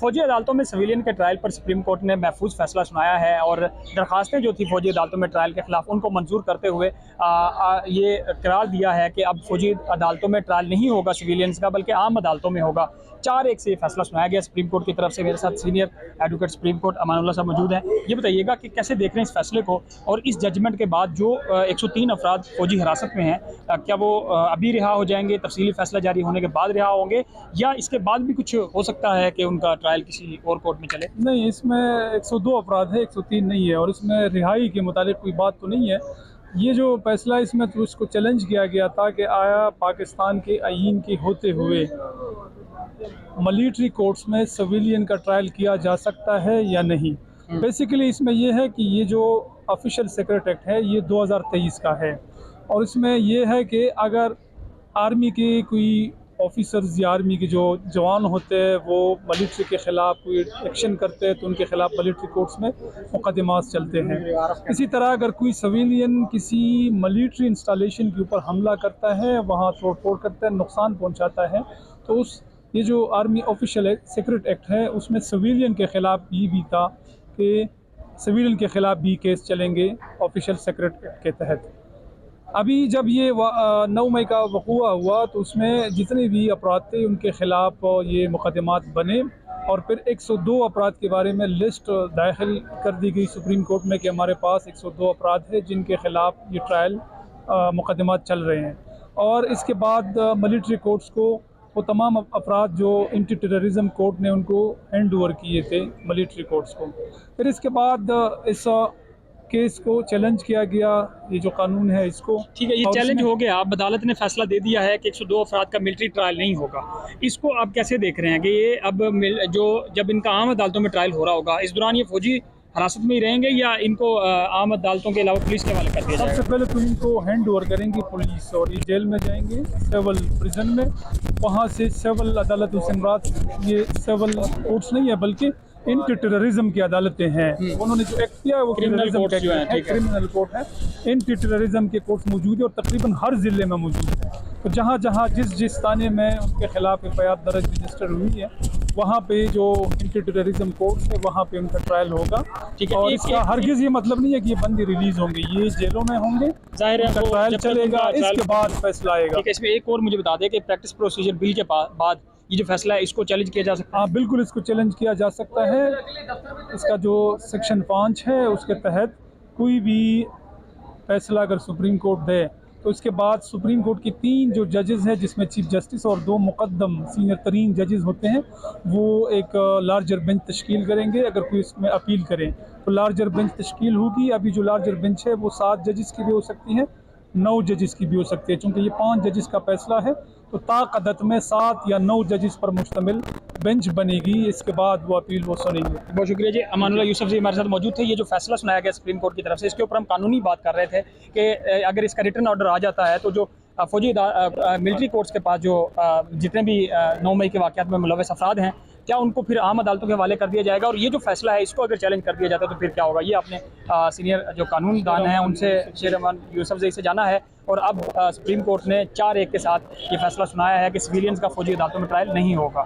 फौजी अदालतों में सिविलियन के ट्रायल पर सुप्रीम कोर्ट ने महफूज फैसला सुनाया है और दरखास्तें जो थी फौजी अदालतों में ट्रायल के खिलाफ उनको मंजूर करते हुए ये करार दिया है कि अब फौजी अदालतों में ट्रायल नहीं होगा सिविलियंस का, बल्कि आम अदालतों में होगा। 4-1 से ये फैसला सुनाया गया सुप्रीम कोर्ट की तरफ से। मेरे साथ senior advocate supreme court Amanullah साहब मौजूद हैं। ये बताइएगा कि कैसे देख रहे हैं इस फैसले को, और इस जजमेंट के बाद जो 103 अफराद फौजी हिरासत में हैं, क्या वो अभी रिहा हो जाएंगे, तफसीली फैसला जारी होने के बाद रिहा होंगे, या इसके बाद भी कुछ हो सकता है कि उनका ट्रायल किसी और कोर्ट में चले? नहीं, इसमें 102 अपराध है, 103 नहीं है, और इसमें रिहाई के मुतालिक कोई बात तो नहीं है। ये जो फैसला इसमें तो उसको चैलेंज किया गया था कि आया पाकिस्तान के आईन के होते हुए मिलिट्री कोर्ट्स में सिविलियन का ट्रायल किया जा सकता है या नहीं। बेसिकली इसमें यह है कि ये जो ऑफिशियल सीक्रेट एक्ट है ये 2023 का है, और इसमें यह है कि अगर आर्मी के कोई ऑफिसर्स या आर्मी के जो जवान होते हैं वो मिलिट्री के ख़िलाफ़ कोई एक्शन करते हैं तो उनके ख़िलाफ़ मिलिट्री कोर्ट्स में मुकदमात चलते हैं। इसी तरह अगर कोई सिविलियन किसी मिलिट्री इंस्टॉलेशन के ऊपर हमला करता है, वहाँ तोड़ फोड़ करता है, नुकसान पहुँचाता है, तो उस ये जो आर्मी ऑफिशियल सीक्रेट एक्ट है उसमें सिविलियन के ख़िलाफ़ ये भी था कि सिविलियन के ख़िलाफ़ भी केस चलेंगे ऑफिशियल सीक्रेट एक्ट के तहत। अभी जब ये 9 मई का वक़ूआ हुआ तो उसमें जितने भी अपराध थे उनके ख़िलाफ़ ये मुकदमात बने, और फिर 102 अपराध के बारे में लिस्ट दाखिल कर दी गई सुप्रीम कोर्ट में कि हमारे पास 102 अपराध है जिनके ख़िलाफ़ ये ट्रायल मुकदमात चल रहे हैं। और इसके बाद मिलिट्री कोर्ट्स को वो तमाम अपराध जो एंटी टेररिज्म कोर्ट ने उनको हैंड ओवर किए थे मिलिट्री कोर्ट्स को। फिर इसके बाद इस केस को चैलेंज किया गया, ये जो कानून है इसको। ठीक है, ये चैलेंज हो गया। अब अदालत ने फैसला दे दिया है कि 102 अफराद का मिलिट्री ट्रायल नहीं होगा। इसको आप कैसे देख रहे हैं कि ये अब जो जब इनका आम अदालतों में ट्रायल हो रहा होगा, इस दौरान ये फौजी हिरासत में ही रहेंगे या इनको आम अदालतों के अलावा पुलिस के हवाले कर दिया जाएगा? सबसे पहले तो इनको हैंड ओवर करेंगी पुलिस, और ये जेल में जाएंगे सिविल प्रिजन में। वहाँ से सिविल अदालत ये सिविल कोर्ट्स नहीं है बल्कि एंटी टेररिज्म की अदालतें हैं। उन्होंने जो एक्ट किया है वो क्रिमिनल कोर्ट है, क्रिमिनल कोर्ट है। एंटी टेररिज्म के कोर्ट्स मौजूद है और तकरीबन हर ज़िले में मौजूद है। तो जहाँ जहाँ जिस थाने में उनके खिलाफ एफआईआर दर्ज रजिस्टर हुई है वहाँ पे जो एंटी टेररिज्म कोर्ट्स है वहाँ पे उनका ट्रायल होगा। ठीक है, और इसका हरगिज़ ये मतलब नहीं है कि ये बंदी रिलीज़ होंगे, ये जेलों में होंगे, ज़ाहिर है ट्रायल चलेगा, इसके बाद फैसला आएगा। ठीक है, इसमें एक और मुझे बता दें कि प्रैक्टिस प्रोसीजर बिल के बाद ये जो फैसला है इसको चैलेंज किया जा सकता है? हाँ बिल्कुल, इसको चैलेंज किया जा सकता है। इसका जो सेक्शन 5 है उसके तहत कोई भी फैसला अगर सुप्रीम कोर्ट दे तो इसके बाद सुप्रीम कोर्ट की 3 जो जजेस हैं जिसमें चीफ जस्टिस और 2 मुकद्दम सीनियर तरीन जजेस होते हैं, वो एक लार्जर बेंच तश्कील करेंगे। अगर कोई इसमें अपील करें तो लार्जर बेंच तश्कील होगी। अभी जो लार्जर बेंच है वो 7 जजेस की भी हो सकती है, 9 जजेस की भी हो सकती है। चूँकि ये 5 जजेस का फैसला है तो ताक़दत में 7 या 9 जजेस पर मुश्तमिल बेंच बनेगी। इसके बाद वो अपील वो सुनेंगे। बहुत शुक्रिया जी। अमानुल्लाह यूसुफ जी हमारे साथ मौजूद थे। ये जो फैसला सुनाया गया सुप्रीम कोर्ट की तरफ से, इसके ऊपर हम कानूनी बात कर रहे थे कि अगर इसका रिटर्न ऑर्डर आ जाता है तो जो फौजी मिलिट्री कोर्ट्स के पास जो जितने भी 9 मई के वाक़यात में मुलव्वस अफराद हैं, क्या उनको फिर आम अदालतों के हवाले कर दिया जाएगा? और ये जो फैसला है इसको अगर चैलेंज कर दिया जाता है तो फिर क्या होगा? ये आपने सीनियर जो कानूनदान हैं उनसे, शेर रहमान यूसुफ जी से जाना है। और अब सुप्रीम कोर्ट ने 4-1 के साथ ये फैसला सुनाया है कि सिविलियंस का फौजी अदालतों में ट्रायल नहीं होगा।